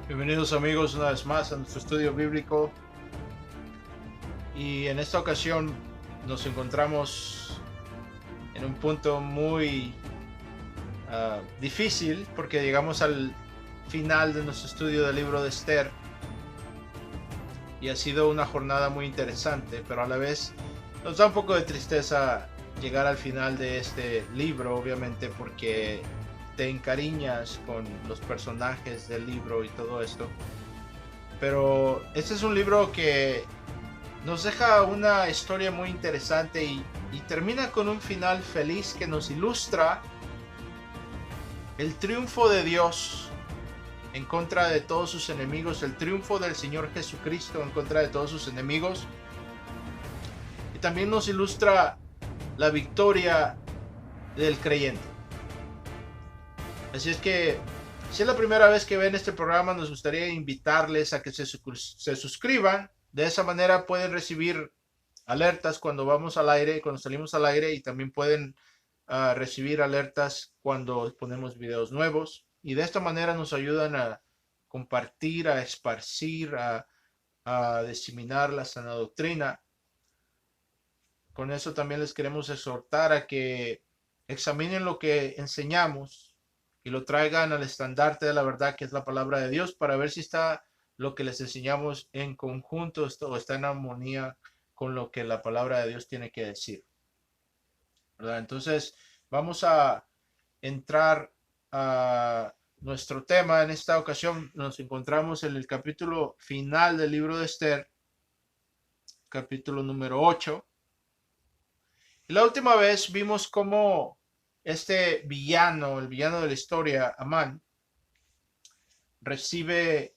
Bienvenidos amigos una vez más a nuestro estudio bíblico y en esta ocasión nos encontramos en un punto muy difícil porque llegamos al final de nuestro estudio del libro de Esther y ha sido una jornada muy interesante, pero a la vez nos da un poco de tristeza llegar al final de este libro, obviamente porque te encariñas con los personajes del libro y todo esto. Pero este es un libro que nos deja una historia muy interesante y termina con un final feliz que nos ilustra el triunfo de Dios en contra de todos sus enemigos, el triunfo del Señor Jesucristo en contra de todos sus enemigos, y también nos ilustra la victoria del creyente. Así es que si es la primera vez que ven este programa, nos gustaría invitarles a que se suscriban. De esa manera pueden recibir alertas cuando vamos al aire, cuando salimos al aire, y también pueden recibir alertas cuando ponemos videos nuevos. Y de esta manera nos ayudan a compartir, a esparcir, a diseminar la sana doctrina. Con eso también les queremos exhortar a que examinen lo que enseñamos y lo traigan al estandarte de la verdad, que es la palabra de Dios, para ver si está lo que les enseñamos en conjunto o está en armonía con lo que la palabra de Dios tiene que decir, ¿verdad? Entonces, vamos a entrar a nuestro tema. En esta ocasión nos encontramos en el capítulo final del libro de Esther, capítulo número 8. Y la última vez vimos cómo este villano, el villano de la historia, Amán, recibe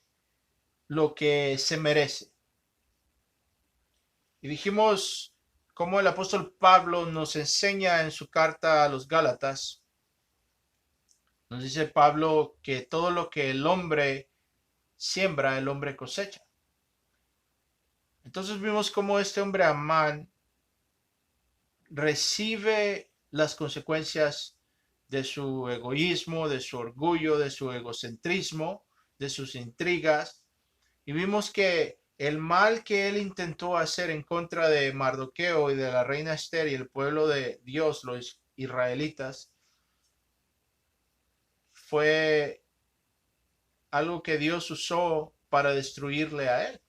lo que se merece. Y dijimos cómo el apóstol Pablo nos enseña en su carta a los Gálatas. Nos dice Pablo que todo lo que el hombre siembra, el hombre cosecha. Entonces vimos cómo este hombre Amán recibe las consecuencias de su egoísmo, de su orgullo, de su egocentrismo, de sus intrigas. Y vimos que el mal que él intentó hacer en contra de Mardoqueo y de la reina Esther y el pueblo de Dios, los israelitas, fue algo que Dios usó para destruirle a él.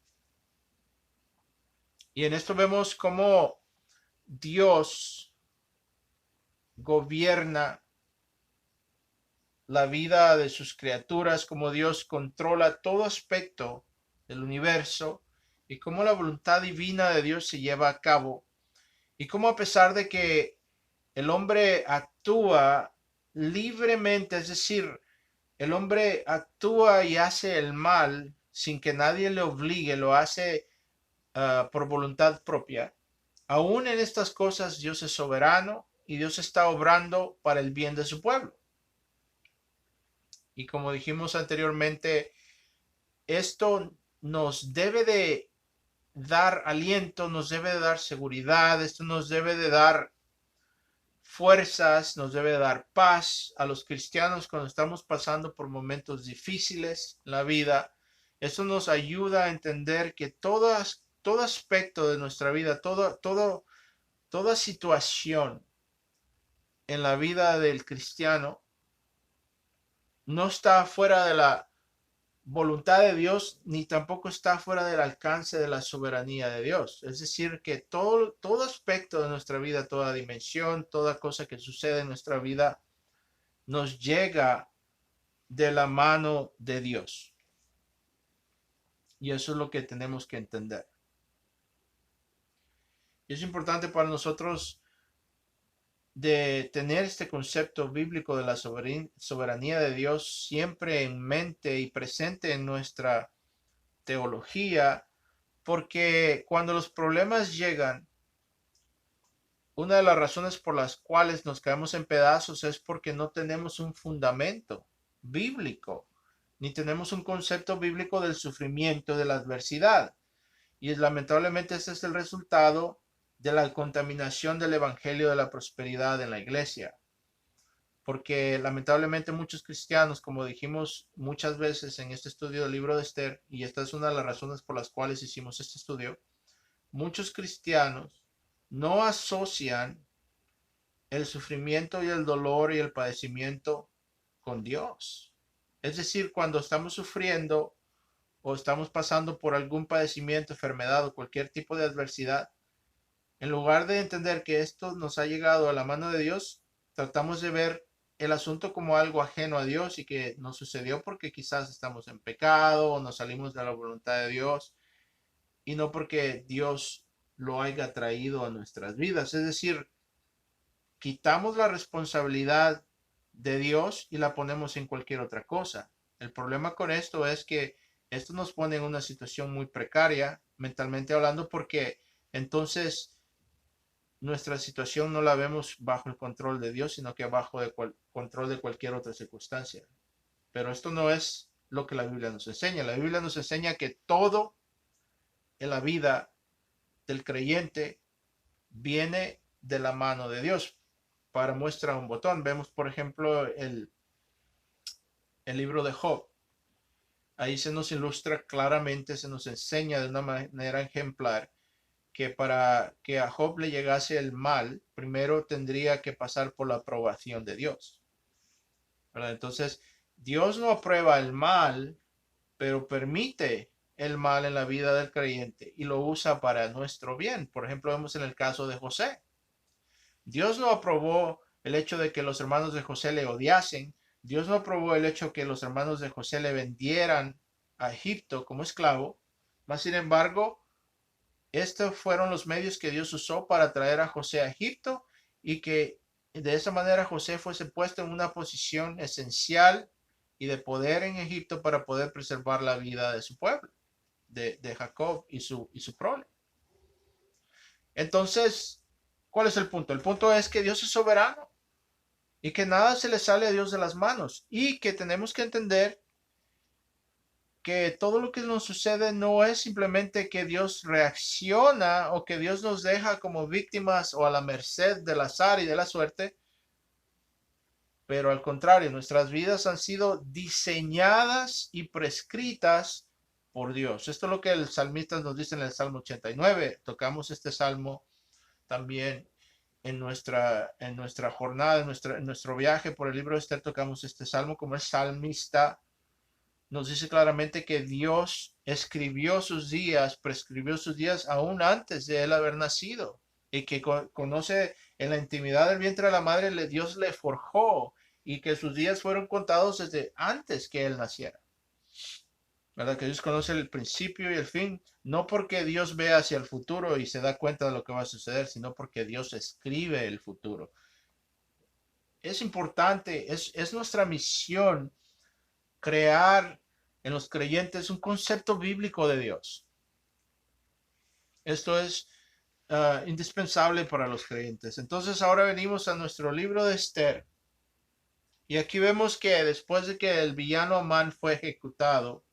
Y en esto vemos cómo Dios gobierna la vida de sus criaturas, como Dios controla todo aspecto del universo y cómo la voluntad divina de Dios se lleva a cabo y cómo a pesar de que el hombre actúa libremente, es decir, el hombre actúa y hace el mal sin que nadie le obligue, lo hace por voluntad propia. Aún en estas cosas Dios es soberano y Dios está obrando para el bien de su pueblo. Y como dijimos anteriormente, esto nos debe de dar aliento, nos debe de dar seguridad, esto nos debe de dar fuerzas, nos debe de dar paz a los cristianos cuando estamos pasando por momentos difíciles en la vida. Esto nos ayuda a entender que todo aspecto de nuestra vida, toda situación en la vida del cristiano no está fuera de la voluntad de Dios ni tampoco está fuera del alcance de la soberanía de Dios. Es decir, que todo aspecto de nuestra vida, toda dimensión, toda cosa que sucede en nuestra vida nos llega de la mano de Dios. Y eso es lo que tenemos que entender. Y es importante para nosotros de tener este concepto bíblico de la soberanía de Dios siempre en mente y presente en nuestra teología, porque cuando los problemas llegan, una de las razones por las cuales nos caemos en pedazos es porque no tenemos un fundamento bíblico, ni tenemos un concepto bíblico del sufrimiento, de la adversidad. Y lamentablemente ese es el resultado de la contaminación del evangelio de la prosperidad en la iglesia. porque lamentablemente muchos cristianos, como dijimos muchas veces en este estudio del libro de Esther, y esta es una de las razones por las cuales hicimos este estudio, muchos cristianos no asocian el sufrimiento y el dolor y el padecimiento con Dios. Es decir, cuando estamos sufriendo o estamos pasando por algún padecimiento, enfermedad o cualquier tipo de adversidad, en lugar de entender que esto nos ha llegado a la mano de Dios, tratamos de ver el asunto como algo ajeno a Dios y que nos sucedió porque quizás estamos en pecado o nos salimos de la voluntad de Dios y no porque Dios lo haya traído a nuestras vidas. Es decir, quitamos la responsabilidad de Dios y la ponemos en cualquier otra cosa. El problema con esto es que esto nos pone en una situación muy precaria, mentalmente hablando, porque entonces nuestra situación no la vemos bajo el control de Dios, sino que bajo el control de cualquier otra circunstancia. Pero esto no es lo que la Biblia nos enseña. La Biblia nos enseña que todo en la vida del creyente viene de la mano de Dios. Para muestra un botón, vemos por ejemplo el libro de Job. Ahí se nos ilustra claramente, se nos enseña de una manera ejemplar que para que a Job le llegase el mal, primero tendría que pasar por la aprobación de Dios, ¿verdad? Entonces, Dios no aprueba el mal, pero permite el mal en la vida del creyente y lo usa para nuestro bien. Por ejemplo, vemos en el caso de José. Dios no aprobó el hecho de que los hermanos de José le odiasen. Dios no aprobó el hecho de que los hermanos de José le vendieran a Egipto como esclavo. Mas, sin embargo, estos fueron los medios que Dios usó para traer a José a Egipto y que de esa manera José fuese puesto en una posición esencial y de poder en Egipto para poder preservar la vida de su pueblo, de Jacob y su prole. Entonces, ¿cuál es el punto? El punto es que Dios es soberano y que nada se le sale a Dios de las manos y que tenemos que entender que todo lo que nos sucede no es simplemente que Dios reacciona o que Dios nos deja como víctimas o a la merced del azar y de la suerte, pero al contrario, nuestras vidas han sido diseñadas y prescritas por Dios. Esto es lo que el salmista nos dice en el Salmo 89. Tocamos este salmo también en nuestra jornada, en nuestro viaje por el libro de Esther, tocamos este salmo como el salmista nos dice claramente que Dios escribió sus días, prescribió sus días aún antes de él haber nacido y que conoce en la intimidad del vientre de la madre, Dios le forjó y que sus días fueron contados desde antes que él naciera. ¿Verdad? Que Dios conoce el principio y el fin, no porque Dios ve hacia el futuro y se da cuenta de lo que va a suceder, sino porque Dios escribe el futuro. Es importante, es nuestra misión crear en los creyentes un concepto bíblico de Dios. Esto es indispensable para los creyentes. Entonces ahora venimos a nuestro libro de Esther. Y aquí vemos que después de que el villano Amán fue ejecutado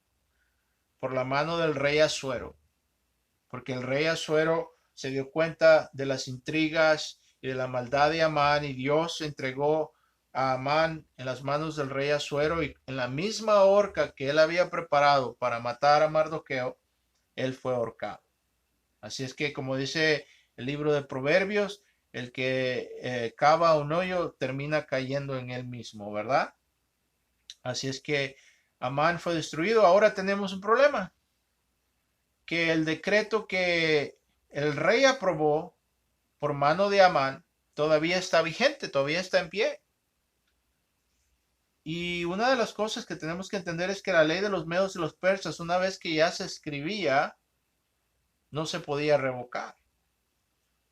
por la mano del rey Asuero, porque el rey Asuero se dio cuenta de las intrigas y de la maldad de Amán y Dios entregó a Amán en las manos del rey Asuero y en la misma horca que él había preparado para matar a Mardoqueo, él fue ahorcado. Así es que, como dice el libro de Proverbios, el que cava un hoyo termina cayendo en él mismo, ¿verdad? Así es que Amán fue destruido. Ahora tenemos un problema, que el decreto que el rey aprobó por mano de Amán todavía está vigente, todavía está en pie. Y una de las cosas que tenemos que entender es que la ley de los medos y los persas, una vez que ya se escribía, no se podía revocar.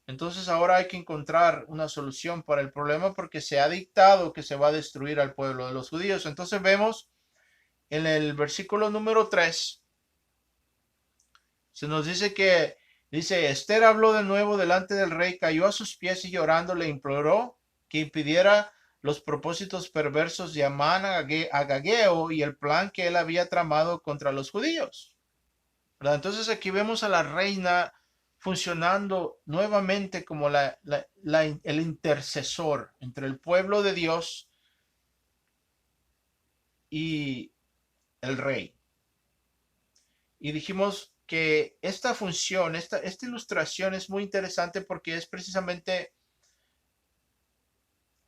Entonces ahora hay que encontrar una solución para el problema porque se ha dictado que se va a destruir al pueblo de los judíos. Entonces vemos en el versículo número 3, se nos dice que, dice, Esther habló de nuevo delante del rey, cayó a sus pies y llorando le imploró que impidiera los propósitos perversos de Amán Agageo y el plan que él había tramado contra los judíos. ¿Verdad? Entonces aquí vemos a la reina funcionando nuevamente como el intercesor entre el pueblo de Dios y el rey. Y dijimos que esta función, esta ilustración es muy interesante porque es precisamente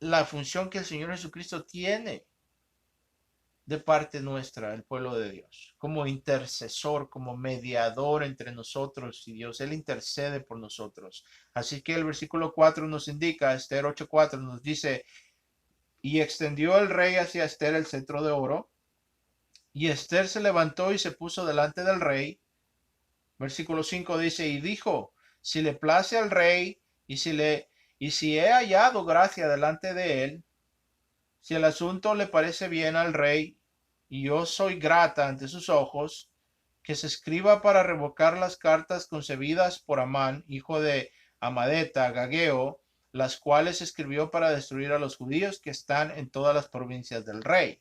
la función que el Señor Jesucristo tiene de parte nuestra, el pueblo de Dios, como intercesor, como mediador entre nosotros y Dios. Él intercede por nosotros. Así que el versículo 4 nos indica, Esther 8:4 nos dice, y extendió el rey hacia Esther el cetro de oro, y Esther se levantó y se puso delante del rey. Versículo 5 dice, y dijo, si le place al rey, y si he hallado gracia delante de él, si el asunto le parece bien al rey, y yo soy grata ante sus ojos, que se escriba para revocar las cartas concebidas por Amán, hijo de Amadeta, Agageo, las cuales escribió para destruir a los judíos que están en todas las provincias del rey.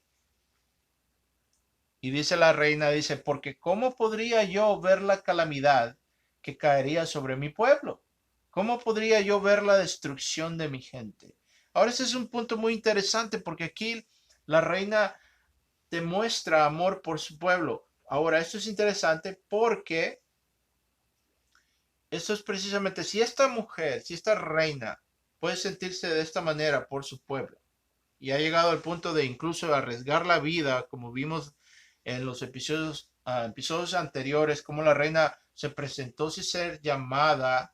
Y dice la reina, dice, porque ¿cómo podría yo ver la calamidad que caería sobre mi pueblo? ¿Cómo podría yo ver la destrucción de mi gente? Ahora ese es un punto muy interesante porque aquí la reina demuestra amor por su pueblo. Ahora esto es interesante porque esto es precisamente, si esta mujer, si esta reina puede sentirse de esta manera por su pueblo y ha llegado al punto de incluso arriesgar la vida, como vimos en los episodios anteriores, como la reina se presentó sin ser llamada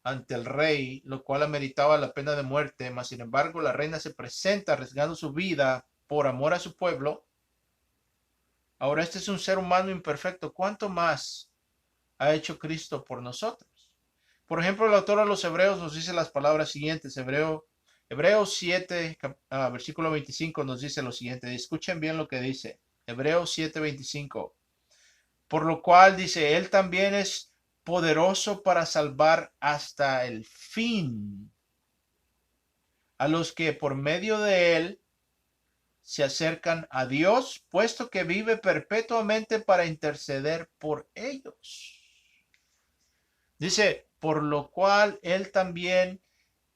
ante el rey, lo cual ameritaba la pena de muerte, mas sin embargo la reina se presenta arriesgando su vida por amor a su pueblo. Ahora este es un ser humano imperfecto, ¿cuánto más ha hecho Cristo por nosotros? Por ejemplo, el autor de los Hebreos nos dice las palabras siguientes. Hebreos 7, versículo 25 nos dice lo siguiente. Escuchen bien lo que dice. Hebreos 7, 25. Por lo cual dice, Él también es poderoso para salvar hasta el fin a los que por medio de Él se acercan a Dios, puesto que vive perpetuamente para interceder por ellos. Dice, por lo cual Él también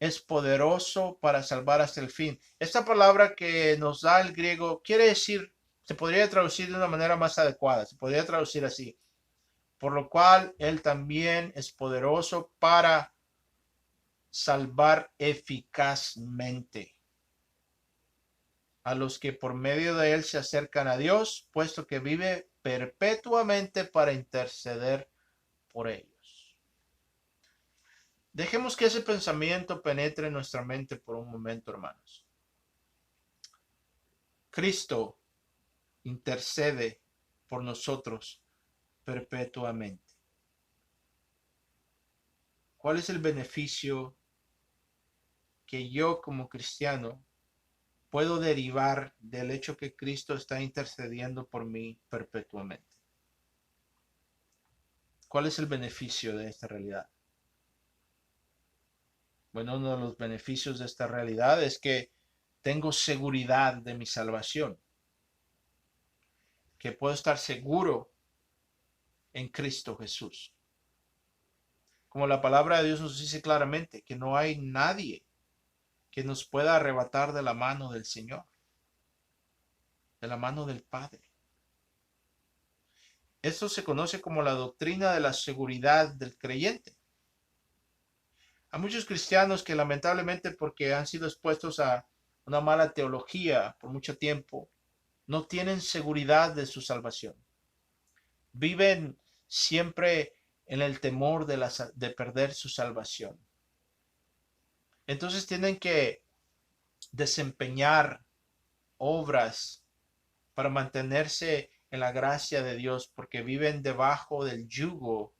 es poderoso para salvar hasta el fin. Esta palabra que nos da el griego quiere decir, se podría traducir de una manera más adecuada, se podría traducir así, por lo cual Él también es poderoso para salvar eficazmente a los que por medio de Él se acercan a Dios, puesto que vive perpetuamente para interceder por ellos. Dejemos que ese pensamiento penetre en nuestra mente por un momento, hermanos. Cristo intercede por nosotros perpetuamente. ¿Cuál es el beneficio que yo como cristiano puedo derivar del hecho que Cristo está intercediendo por mí perpetuamente? ¿Cuál es el beneficio de esta realidad? Bueno, uno de los beneficios de esta realidad es que tengo seguridad de mi salvación, que puedo estar seguro en Cristo Jesús. Como la palabra de Dios nos dice claramente, que no hay nadie que nos pueda arrebatar de la mano del Señor, de la mano del Padre. Esto se conoce como la doctrina de la seguridad del creyente. Hay muchos cristianos que lamentablemente porque han sido expuestos a una mala teología por mucho tiempo, no tienen seguridad de su salvación. Viven siempre en el temor de perder su salvación. Entonces tienen que desempeñar obras para mantenerse en la gracia de Dios porque viven debajo del yugo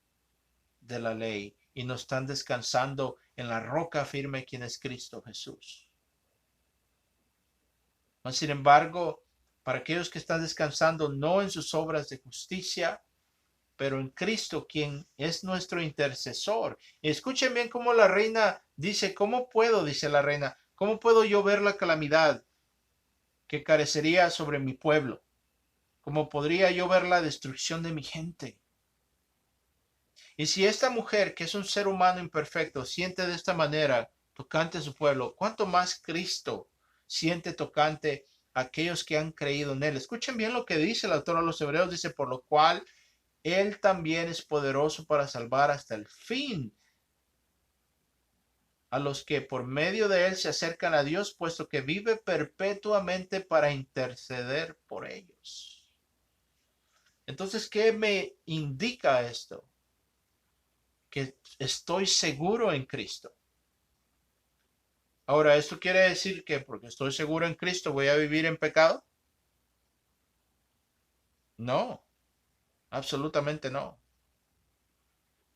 de la ley y no están descansando en la roca firme quien es Cristo Jesús. Sin embargo, para aquellos que están descansando no en sus obras de justicia, pero en Cristo, quien es nuestro intercesor. Y escuchen bien cómo la reina dice, ¿cómo puedo, dice la reina, cómo puedo yo ver la calamidad que carecería sobre mi pueblo? ¿Cómo podría yo ver la destrucción de mi gente? Y si esta mujer, que es un ser humano imperfecto, siente de esta manera tocante a su pueblo, ¿cuánto más Cristo siente tocante aquellos que han creído en él. Escuchen bien lo que dice el autor a los Hebreos, dice, por lo cual él también es poderoso para salvar hasta el fin a los que por medio de él se acercan a Dios, puesto que vive perpetuamente para interceder por ellos. Entonces, ¿qué me indica esto? Que estoy seguro en Cristo. Ahora, ¿esto quiere decir que porque estoy seguro en Cristo voy a vivir en pecado? No, absolutamente no.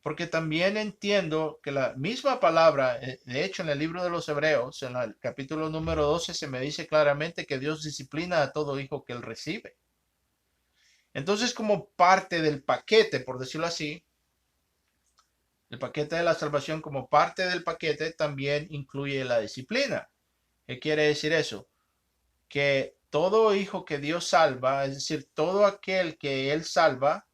Porque también entiendo que la misma palabra, de hecho en el libro de los Hebreos, en el capítulo número 12, se me dice claramente que Dios disciplina a todo hijo que él recibe. Entonces, como parte del paquete, por decirlo así, el paquete de la salvación como parte del paquete también incluye la disciplina. ¿Qué quiere decir eso? Que todo hijo que Dios salva, es decir, todo aquel que él salva,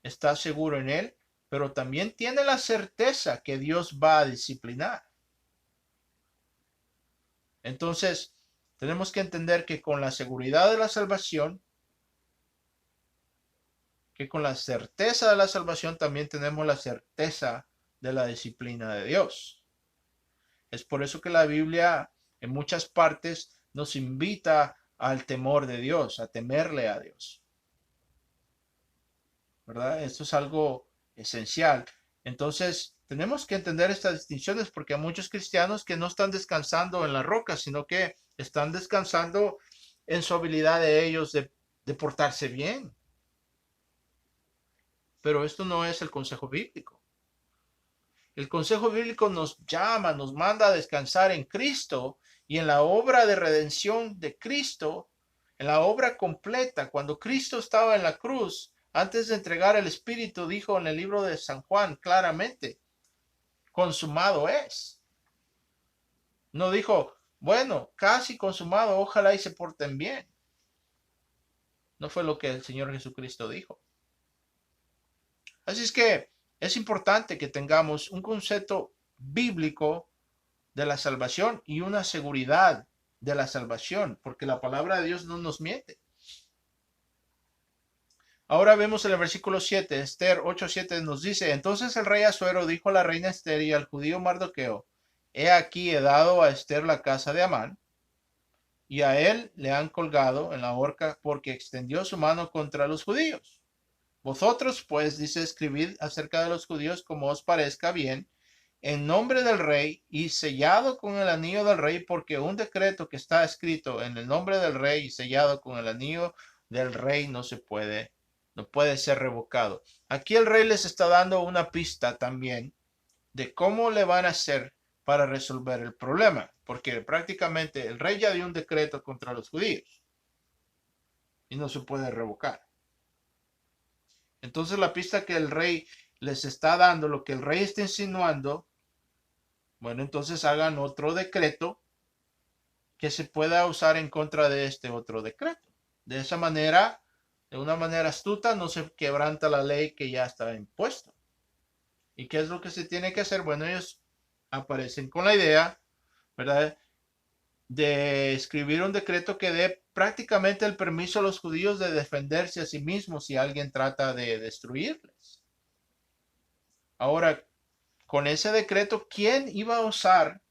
está seguro en él, pero también tiene la certeza que Dios va a disciplinar. Entonces, tenemos que entender que con la seguridad de la salvación, que con la certeza de la salvación también tenemos la certeza de la disciplina de Dios. Es por eso que la Biblia en muchas partes nos invita al temor de Dios, a temerle a Dios. ¿Verdad? Esto es algo esencial. Entonces, tenemos que entender estas distinciones porque hay muchos cristianos que no están descansando en la roca, sino que están descansando en su habilidad de ellos de portarse bien. Pero esto no es el consejo bíblico. El consejo bíblico nos llama, nos manda a descansar en Cristo y en la obra de redención de Cristo, en la obra completa. Cuando Cristo estaba en la cruz, antes de entregar el Espíritu, dijo en el libro de San Juan claramente, consumado es. No dijo, bueno, casi consumado, ojalá y se porten bien. No fue lo que el Señor Jesucristo dijo. Así es que es importante que tengamos un concepto bíblico de la salvación y una seguridad de la salvación, porque la palabra de Dios no nos miente. Ahora vemos en el versículo 7, Esther 8:7 nos dice, entonces el rey Asuero dijo a la reina Esther y al judío Mardoqueo, he aquí he dado a Esther la casa de Amán, y a él le han colgado en la horca porque extendió su mano contra los judíos. Vosotros, pues, dice, escribid acerca de los judíos como os parezca bien, en nombre del rey y sellado con el anillo del rey, porque un decreto que está escrito en el nombre del rey y sellado con el anillo del rey no puede ser revocado. Aquí el rey les está dando una pista también de cómo le van a hacer para resolver el problema, porque prácticamente el rey ya dio un decreto contra los judíos y no se puede revocar. Entonces la pista que el rey les está dando, lo que el rey está insinuando, bueno, entonces hagan otro decreto que se pueda usar en contra de este otro decreto. De esa manera, de una manera astuta, no se quebranta la ley que ya está impuesta. ¿Y qué es lo que se tiene que hacer? Bueno, ellos aparecen con la idea, ¿verdad?, de escribir un decreto que dé prácticamente el permiso a los judíos de defenderse a sí mismos si alguien trata de destruirles. Ahora, con ese decreto, ¿quién iba a osar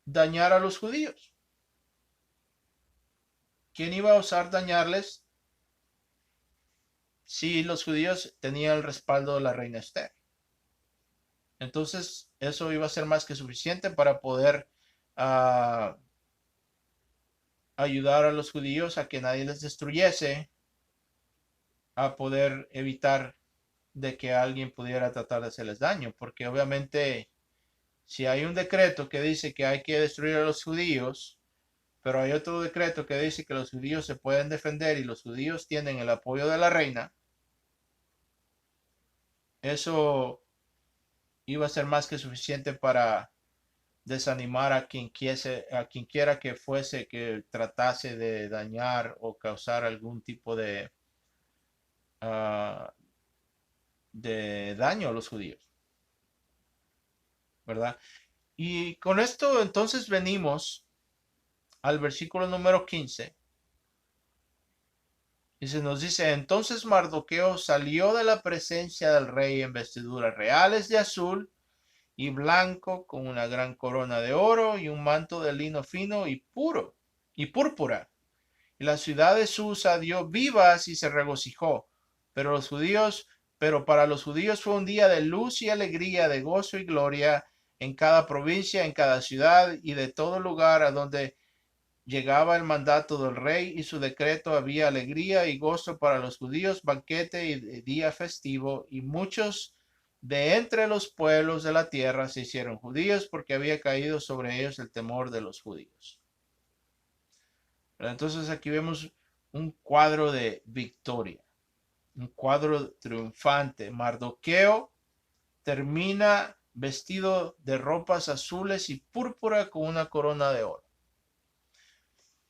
dañar a los judíos? ¿Quién iba a osar dañarles si los judíos tenían el respaldo de la reina Esther? Entonces, eso iba a ser más que suficiente para poder ayudar a los judíos a que nadie les destruyese, a poder evitar de que alguien pudiera tratar de hacerles daño, porque obviamente si hay un decreto que dice que hay que destruir a los judíos, pero hay otro decreto que dice que los judíos se pueden defender y los judíos tienen el apoyo de la reina, eso iba a ser más que suficiente para desanimar a quien quiera que fuese que tratase de dañar o causar algún tipo uh, de daño a los judíos, ¿verdad? Y con esto entonces venimos al versículo número 15. Nos dice, entonces Mardoqueo salió de la presencia del rey en vestiduras reales de azul y blanco, con una gran corona de oro y un manto de lino fino y puro y púrpura. Y la ciudad de Susa dio vivas y se regocijó. Pero para los judíos fue un día de luz y alegría, de gozo y gloria en cada provincia, en cada ciudad y de todo lugar a donde llegaba el mandato del rey y su decreto. Había alegría y gozo para los judíos, banquete y día festivo, y muchos de entre los pueblos de la tierra se hicieron judíos porque había caído sobre ellos el temor de los judíos. Entonces aquí vemos un cuadro de victoria, un cuadro triunfante. Mardoqueo termina vestido de ropas azules y púrpura con una corona de oro.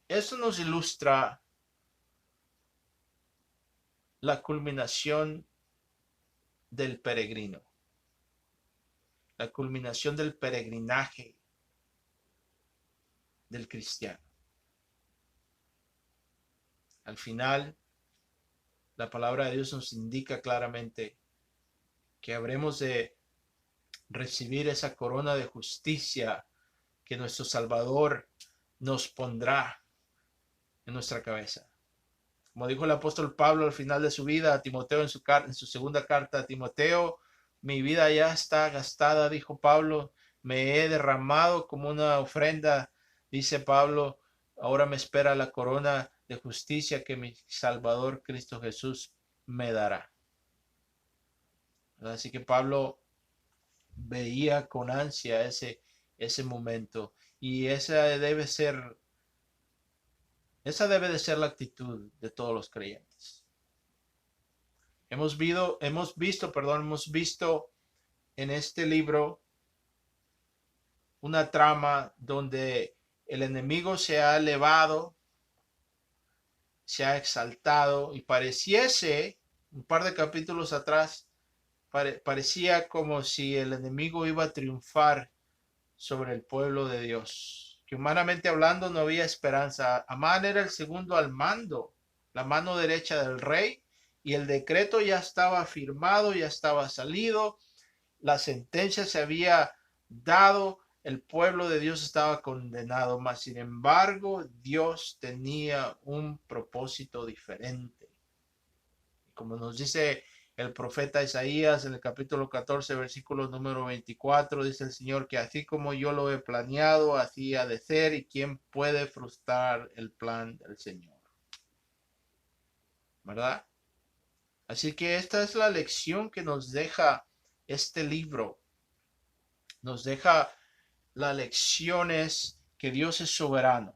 Esto nos ilustra la culminación del peregrino, la culminación del peregrinaje del cristiano. Al final, la palabra de Dios nos indica claramente que habremos de recibir esa corona de justicia que nuestro Salvador nos pondrá en nuestra cabeza. Como dijo el apóstol Pablo al final de su vida a Timoteo en su segunda carta a Timoteo, mi vida ya está gastada, dijo Pablo, me he derramado como una ofrenda, dice Pablo, ahora me espera la corona de justicia que mi Salvador Cristo Jesús me dará. Así que Pablo veía con ansia ese momento, y esa debe de ser la actitud de todos los creyentes. Hemos visto en este libro una trama donde el enemigo se ha elevado, se ha exaltado, y pareciese, un par de capítulos atrás, parecía como si el enemigo iba a triunfar sobre el pueblo de Dios, que humanamente hablando no había esperanza. Amán era el segundo al mando, la mano derecha del rey, y el decreto ya estaba firmado, ya estaba salido, la sentencia se había dado, el pueblo de Dios estaba condenado, mas sin embargo Dios tenía un propósito diferente. Como nos dice el profeta Isaías en el capítulo 14, versículo número 24, dice el Señor que así como yo lo he planeado, así ha de ser, y quién puede frustrar el plan del Señor. ¿Verdad? Así que esta es la lección que nos deja este libro. Nos deja las lecciones que Dios es soberano,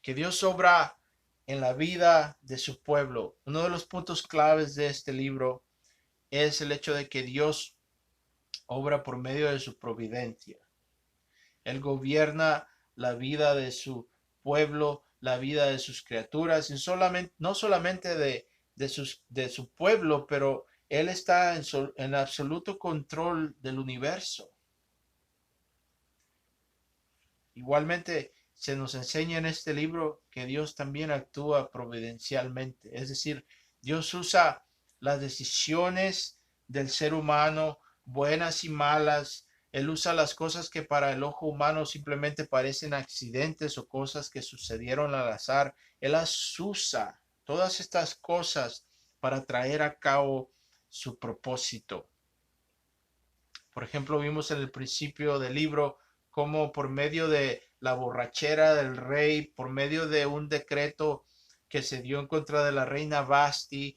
que Dios obra en la vida de su pueblo. Uno de los puntos claves de este libro es el hecho de que Dios obra por medio de su providencia. Él gobierna la vida de su pueblo, la vida de sus criaturas, y no solamente de su pueblo, pero Él está en absoluto control del universo. Igualmente, se nos enseña en este libro que Dios también actúa providencialmente, es decir, Dios usa las decisiones del ser humano, buenas y malas. Él usa las cosas que para el ojo humano simplemente parecen accidentes o cosas que sucedieron al azar. Él las usa, todas estas cosas, para traer a cabo su propósito. Por ejemplo, vimos en el principio del libro cómo por medio de la borrachera del rey, por medio de un decreto que se dio en contra de la reina Basti,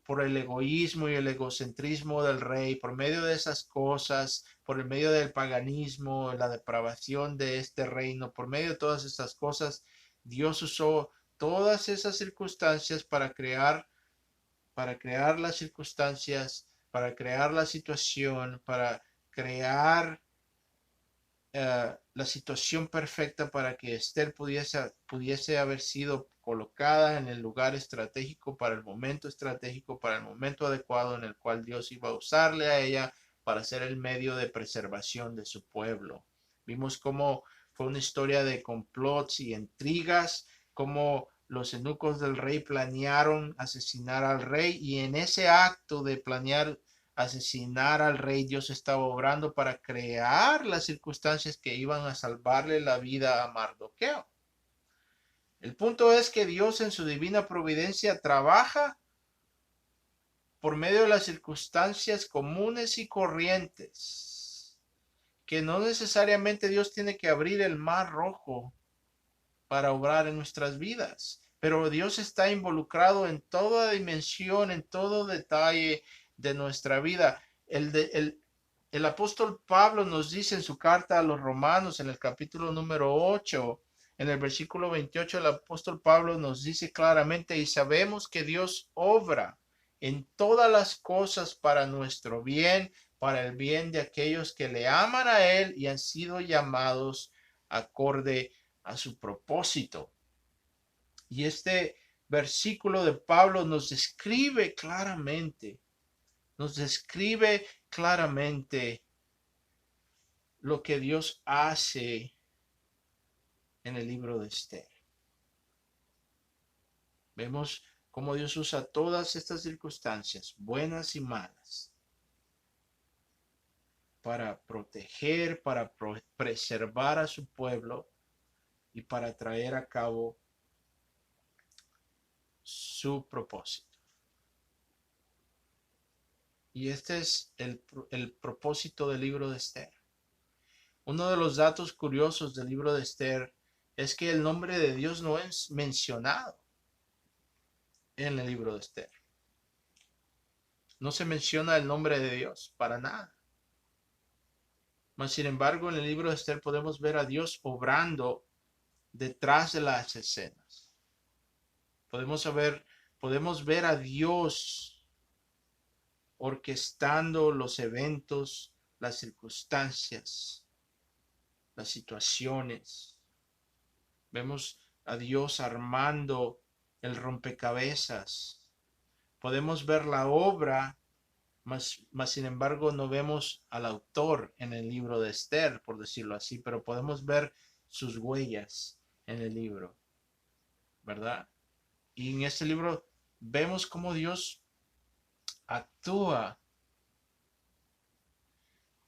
por el egoísmo y el egocentrismo del rey, por medio de esas cosas, por el medio del paganismo, la depravación de este reino, por medio de todas estas cosas, Dios usó todas esas circunstancias para crear las circunstancias, para crear la situación, para crear la situación perfecta para que Esther pudiese haber sido colocada en el lugar estratégico para el momento estratégico, para el momento adecuado en el cual Dios iba a usarle a ella para ser el medio de preservación de su pueblo. Vimos cómo fue una historia de complots y intrigas, cómo los eunucos del rey planearon asesinar al rey, y en ese acto de planear asesinar al rey, Dios estaba obrando para crear las circunstancias que iban a salvarle la vida a Mardoqueo. El punto es que Dios en su divina providencia trabaja por medio de las circunstancias comunes y corrientes, que no necesariamente Dios tiene que abrir el mar rojo para obrar en nuestras vidas, pero Dios está involucrado en toda dimensión, en todo detalle de nuestra vida. El apóstol Pablo nos dice en su carta a los Romanos, en el capítulo número 8, en el versículo 28, el apóstol Pablo nos dice claramente: y sabemos que Dios obra en todas las cosas para nuestro bien, para el bien de aquellos que le aman a Él y han sido llamados acorde a su propósito. Y este versículo de Pablo nos describe claramente lo que Dios hace en el libro de Esther. Vemos cómo Dios usa todas estas circunstancias, buenas y malas, para proteger, para preservar a su pueblo y para traer a cabo su propósito. Y este es el propósito del libro de Esther. Uno de los datos curiosos del libro de Esther es que el nombre de Dios no es mencionado en el libro de Esther. No se menciona el nombre de Dios para nada. Mas, sin embargo, en el libro de Esther podemos ver a Dios obrando detrás de las escenas. Podemos ver a Dios orquestando los eventos, las circunstancias, las situaciones. Vemos a Dios armando el rompecabezas. Podemos ver la obra, mas sin embargo no vemos al autor en el libro de Esther, por decirlo así, pero podemos ver sus huellas en el libro, ¿verdad? Y en este libro vemos cómo Dios actúa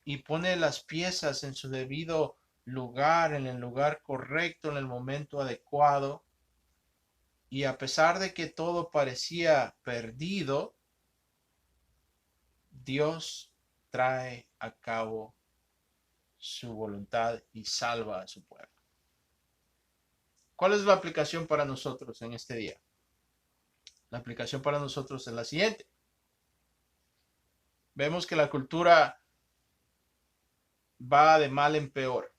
y pone las piezas en su debido lugar, en el lugar correcto, en el momento adecuado. Y a pesar de que todo parecía perdido, Dios trae a cabo su voluntad y salva a su pueblo. ¿Cuál es la aplicación para nosotros en este día? La aplicación para nosotros es la siguiente. Vemos que la cultura va de mal en peor.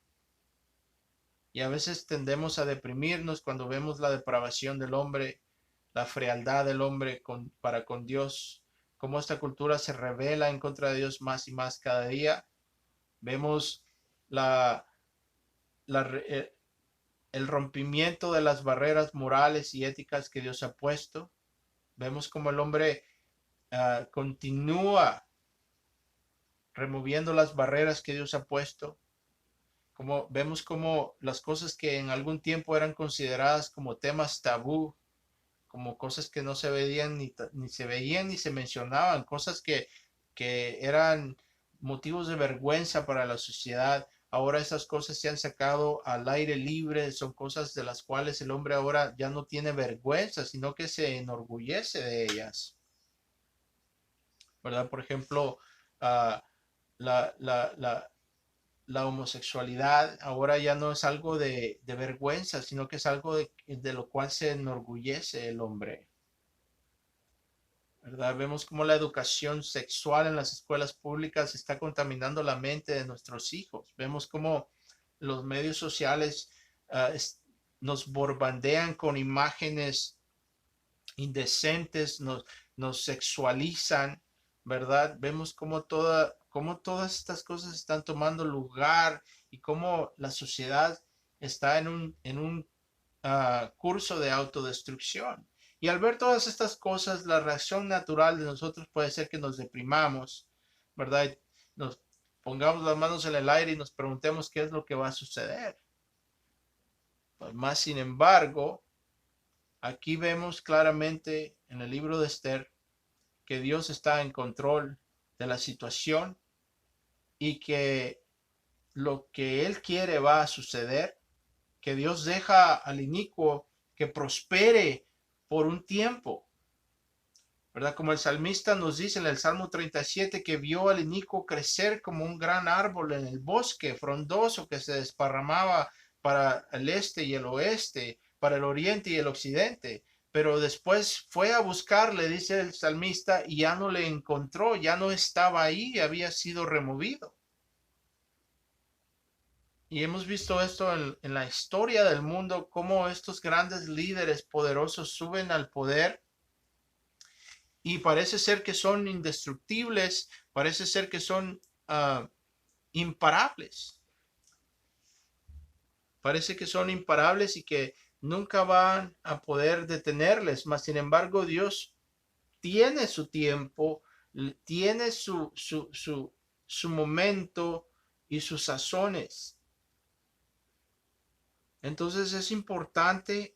Y a veces tendemos a deprimirnos cuando vemos la depravación del hombre, la frialdad del hombre para con Dios, cómo esta cultura se revela en contra de Dios más y más cada día. Vemos el rompimiento de las barreras morales y éticas que Dios ha puesto. Vemos cómo el hombre continúa removiendo las barreras que Dios ha puesto. Vemos como las cosas que en algún tiempo eran consideradas como temas tabú, como cosas que no se veían ni se veían ni se mencionaban, cosas que eran motivos de vergüenza para la sociedad. Ahora esas cosas se han sacado al aire libre, son cosas de las cuales el hombre ahora ya no tiene vergüenza, sino que se enorgullece de ellas, ¿verdad? Por ejemplo, la homosexualidad ahora ya no es algo de vergüenza, sino que es algo de lo cual se enorgullece el hombre, ¿verdad? Vemos cómo la educación sexual en las escuelas públicas está contaminando la mente de nuestros hijos. Vemos cómo los medios sociales nos bombardean con imágenes indecentes, nos sexualizan, ¿verdad? Vemos cómo todas estas cosas están tomando lugar y cómo la sociedad está en un curso de autodestrucción. Y al ver todas estas cosas, la reacción natural de nosotros puede ser que nos deprimamos, ¿verdad? Nos pongamos las manos en el aire y nos preguntemos qué es lo que va a suceder. Más sin embargo, aquí vemos claramente en el libro de Esther que Dios está en control de la situación y que lo que Él quiere va a suceder, que Dios deja al inicuo que prospere por un tiempo, ¿verdad? Como el salmista nos dice en el Salmo 37 que vio al inicuo crecer como un gran árbol en el bosque frondoso que se desparramaba para el este y el oeste, para el oriente y el occidente. Pero después fue a buscarle, dice el salmista, y ya no le encontró, ya no estaba ahí, había sido removido. Y hemos visto esto en la historia del mundo, cómo estos grandes líderes poderosos suben al poder y parece ser que son indestructibles, parece ser que son imparables. Parece que son imparables y que nunca van a poder detenerles, mas sin embargo Dios tiene su tiempo, tiene su momento y sus sazones. Entonces es importante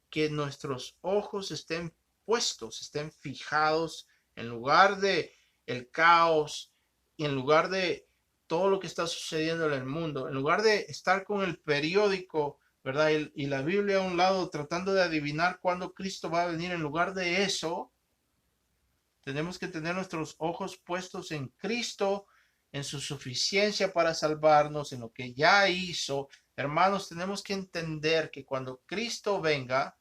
que nuestros ojos estén puestos, estén fijados en lugar de el caos y en lugar de todo lo que está sucediendo en el mundo, en lugar de estar con el periódico, ¿verdad? Y la Biblia a un lado tratando de adivinar cuándo Cristo va a venir, en lugar de eso, tenemos que tener nuestros ojos puestos en Cristo, en su suficiencia para salvarnos, en lo que ya hizo. Hermanos, tenemos que entender que cuando Cristo venga,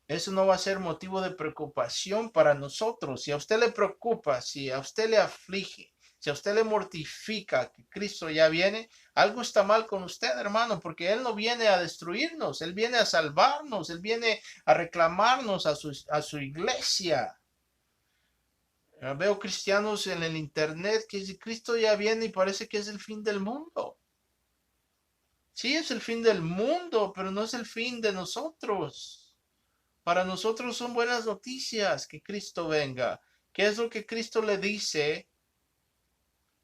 eso no va a ser motivo de preocupación para nosotros. Si a usted le preocupa, si a usted le aflige, si a usted le mortifica que Cristo ya viene, algo está mal con usted, hermano, porque Él no viene a destruirnos, Él viene a salvarnos, Él viene a reclamarnos a su iglesia. Veo cristianos en el internet que si Cristo ya viene y parece que es el fin del mundo. Sí, es el fin del mundo, pero no es el fin de nosotros. Para nosotros son buenas noticias que Cristo venga. ¿Qué es lo que Cristo le dice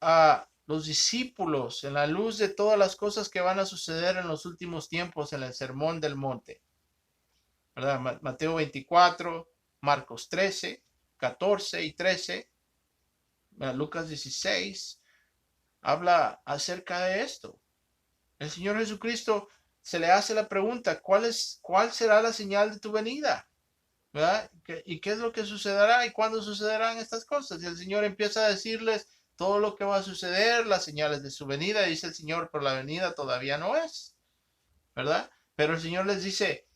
a los discípulos en la luz de todas las cosas que van a suceder en los últimos tiempos en el Sermón del Monte? ¿Verdad? Mateo 24, Marcos 13, 14 y 13, Lucas 16, habla acerca de esto. El Señor Jesucristo se le hace la pregunta, ¿cuál será la señal de tu venida? ¿Verdad? ¿Y qué es lo que sucederá y cuándo sucederán estas cosas? Y el Señor empieza a decirles todo lo que va a suceder, las señales de su venida. Y dice el Señor, pero la venida todavía no es, ¿verdad? Pero el Señor les dice,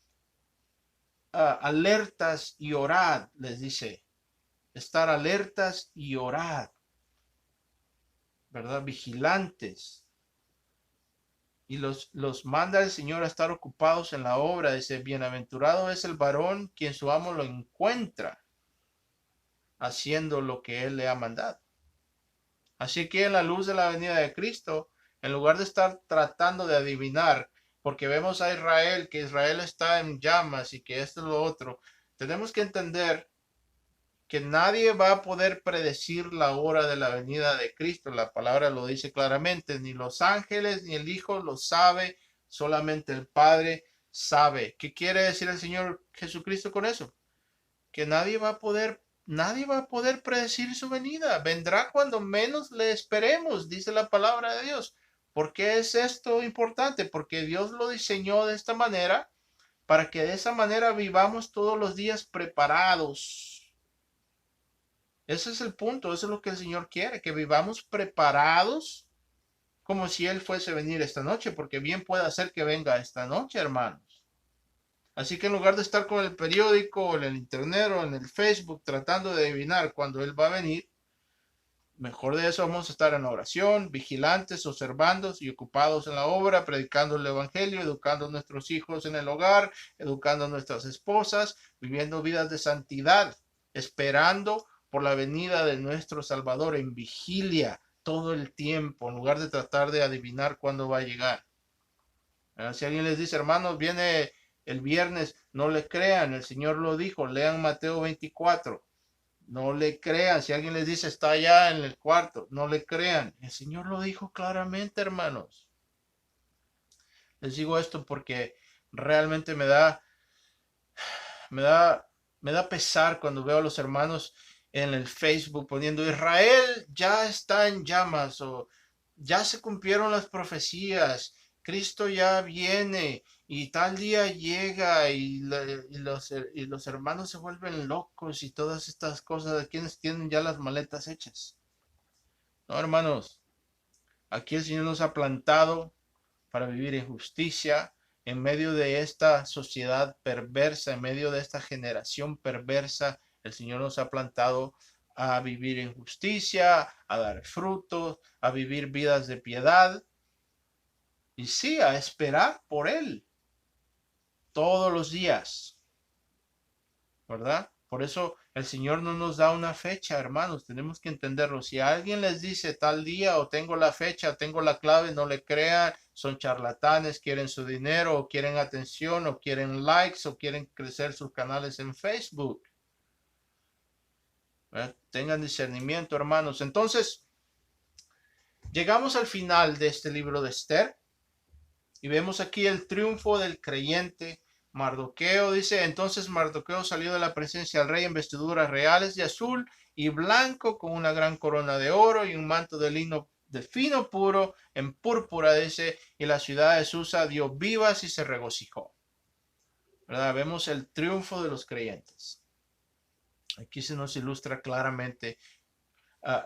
alertas y orad, les dice, estar alertas y orad, ¿verdad? Vigilantes. Y los manda el Señor a estar ocupados en la obra. Dice, bienaventurado es el varón quien su amo lo encuentra haciendo lo que él le ha mandado. Así que en la luz de la venida de Cristo, en lugar de estar tratando de adivinar, porque vemos a Israel, que Israel está en llamas y que esto es lo otro, tenemos que entender que nadie va a poder predecir la hora de la venida de Cristo. La palabra lo dice claramente, ni los ángeles ni el Hijo lo sabe, solamente el Padre sabe. ¿Qué quiere decir el Señor Jesucristo con eso? Que nadie va a poder predecir su venida. Vendrá cuando menos le esperemos, dice la palabra de Dios. ¿Por qué es esto importante? Porque Dios lo diseñó de esta manera para que de esa manera vivamos todos los días preparados. Ese es el punto, eso es lo que el Señor quiere, que vivamos preparados como si Él fuese a venir esta noche, porque bien puede hacer que venga esta noche, hermanos. Así que en lugar de estar con el periódico o en el internet o en el Facebook tratando de adivinar cuándo Él va a venir, mejor de eso vamos a estar en oración, vigilantes, observando y ocupados en la obra, predicando el Evangelio, educando a nuestros hijos en el hogar, educando a nuestras esposas, viviendo vidas de santidad, esperando por la venida de nuestro Salvador en vigilia todo el tiempo, en lugar de tratar de adivinar cuándo va a llegar. Si alguien les dice, hermanos, viene el viernes, no le crean, el Señor lo dijo, lean Mateo 24. No le crean. Si alguien les dice está allá en el cuarto, no le crean. El Señor lo dijo claramente, hermanos. Les digo esto porque realmente me da, me da pesar cuando veo a los hermanos en el Facebook poniendo Israel ya está en llamas o ya se cumplieron las profecías, Cristo ya viene y tal día llega y los hermanos se vuelven locos y todas estas cosas, quienes tienen ya las maletas hechas. No, hermanos, aquí el Señor nos ha plantado para vivir en justicia en medio de esta sociedad perversa, en medio de esta generación perversa. El Señor nos ha plantado a vivir en justicia, a dar frutos, a vivir vidas de piedad y sí, a esperar por Él todos los días, ¿verdad? Por eso el Señor no nos da una fecha, hermanos, tenemos que entenderlo. Si alguien les dice tal día o tengo la fecha, tengo la clave, no le crean, son charlatanes, quieren su dinero o quieren atención o quieren likes o quieren crecer sus canales en Facebook. Tengan discernimiento, hermanos. Entonces, llegamos al final de este libro de Esther y vemos aquí el triunfo del creyente Mardoqueo. Dice, entonces Mardoqueo salió de la presencia del rey en vestiduras reales de azul y blanco, con una gran corona de oro y un manto de lino de fino puro en púrpura, dice, y la ciudad de Susa dio vivas y se regocijó. ¿Verdad? Vemos el triunfo de los creyentes. Aquí se nos ilustra claramente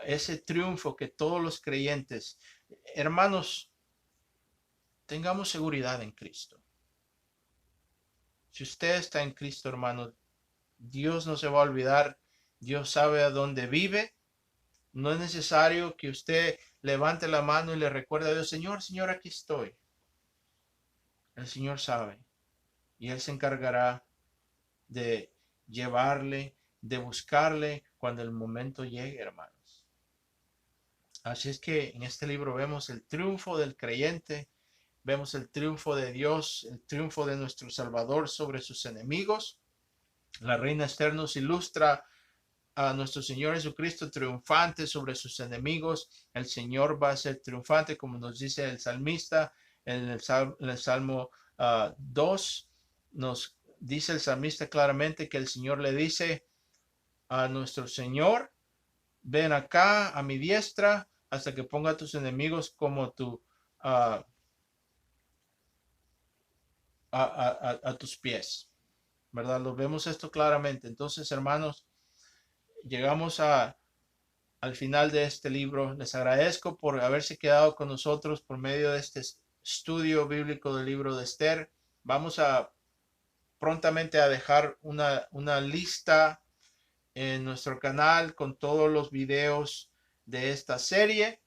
ese triunfo que todos los creyentes, hermanos, tengamos seguridad en Cristo. Si usted está en Cristo, hermano, Dios no se va a olvidar. Dios sabe a dónde vive. No es necesario que usted levante la mano y le recuerde a Dios, Señor, Señor, aquí estoy. El Señor sabe y Él se encargará de llevarle, de buscarle cuando el momento llegue, hermanos. Así es que en este libro vemos el triunfo del creyente, vemos el triunfo de Dios, el triunfo de nuestro Salvador sobre sus enemigos. La reina Esther nos ilustra a nuestro Señor Jesucristo triunfante sobre sus enemigos. El Señor va a ser triunfante, como nos dice el salmista en el Salmo 2. Nos dice el salmista claramente que el Señor le dice a nuestro Señor, ven acá a mi diestra hasta que ponga a tus enemigos como uh, a tus pies. ¿Verdad? Lo vemos esto claramente. Entonces, hermanos, llegamos al final de este libro. Les agradezco por haberse quedado con nosotros por medio de este estudio bíblico del libro de Esther. Vamos a prontamente a dejar una lista en nuestro canal con todos los videos de esta serie.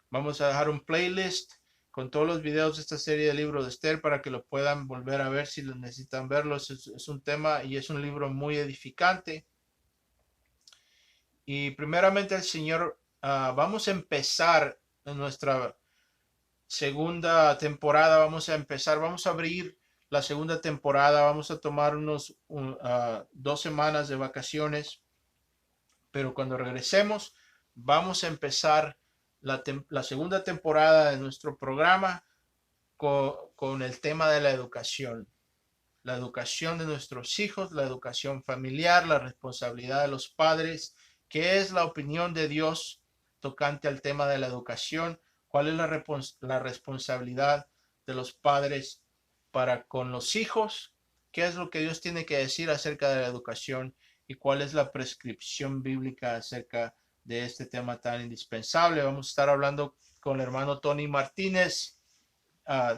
Vamos a dejar un playlist con todos los videos de esta serie del libro de Esther para que lo puedan volver a ver si lo necesitan verlo. Es un tema y es un libro muy edificante. Y primeramente el Señor, vamos a empezar en nuestra segunda temporada, vamos a abrir la segunda temporada, vamos a tomar 2 semanas de vacaciones, pero cuando regresemos vamos a empezar la segunda temporada de nuestro programa con el tema de la educación de nuestros hijos, la educación familiar, la responsabilidad de los padres. ¿Qué es la opinión de Dios tocante al tema de la educación? ¿Cuál es la responsabilidad de los padres para con los hijos? ¿Qué es lo que Dios tiene que decir acerca de la educación? ¿Y cuál es la prescripción bíblica acerca de este tema tan indispensable? Vamos a estar hablando con el hermano Tony Martínez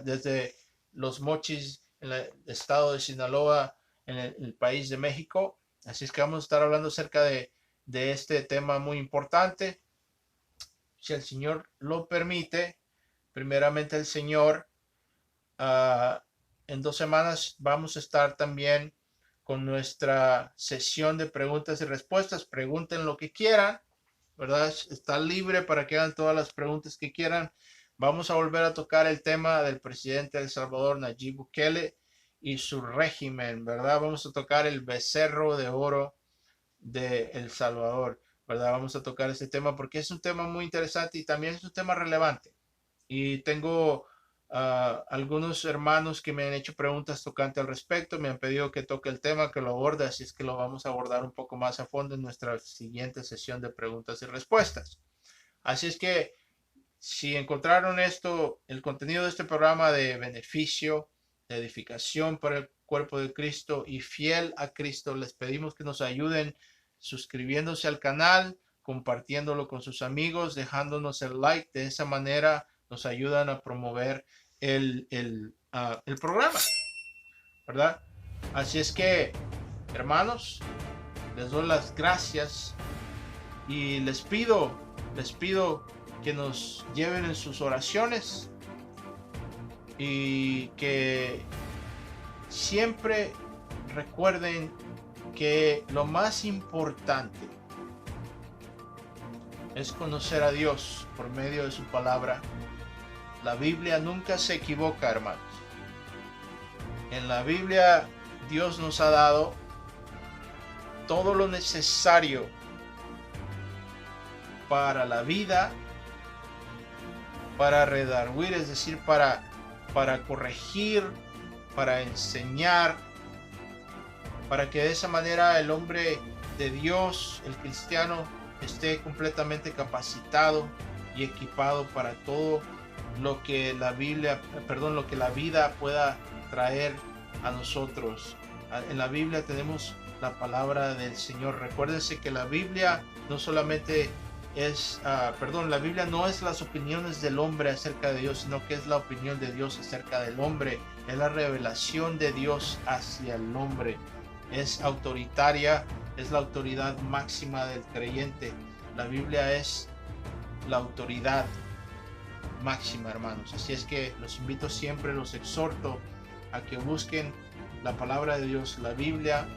desde Los Mochis, en el estado de Sinaloa, en el país de México. Así es que vamos a estar hablando acerca de este tema muy importante. Si el Señor lo permite, primeramente el Señor, en 2 semanas vamos a estar también con nuestra sesión de preguntas y respuestas. Pregunten lo que quieran, ¿verdad? Está libre para que hagan todas las preguntas que quieran. Vamos a volver a tocar el tema del presidente de El Salvador, Nayib Bukele, y su régimen, ¿verdad? Vamos a tocar el becerro de oro de El Salvador, ¿verdad? Vamos a tocar este tema porque es un tema muy interesante y también es un tema relevante. Y tengo algunos hermanos que me han hecho preguntas tocante al respecto me han pedido que toque el tema, que lo aborde, así es que lo vamos a abordar un poco más a fondo en nuestra siguiente sesión de preguntas y respuestas. Así es que si encontraron esto, el contenido de este programa de beneficio, de edificación para el cuerpo de Cristo y fiel a Cristo, les pedimos que nos ayuden suscribiéndose al canal, compartiéndolo con sus amigos, dejándonos el like. De esa manera nos ayudan a promover el programa, ¿verdad? Así es que, hermanos, les doy las gracias y les pido que nos lleven en sus oraciones y que siempre recuerden que lo más importante es conocer a Dios por medio de su palabra. La Biblia nunca se equivoca, hermanos. En la Biblia Dios nos ha dado todo lo necesario para la vida, para redarguir, es decir, para corregir, para enseñar, para que de esa manera el hombre de Dios, el cristiano, esté completamente capacitado y equipado para todo lo que la vida pueda traer a nosotros. En la Biblia tenemos la palabra del Señor. Recuérdense que la Biblia no solamente la Biblia no es las opiniones del hombre acerca de Dios, sino que es la opinión de Dios acerca del hombre. Es la revelación de Dios hacia el hombre. Es autoritaria, es la autoridad máxima del creyente. La Biblia es la autoridad máxima, hermanos. Así es que los invito siempre, los exhorto a que busquen la palabra de Dios, la Biblia,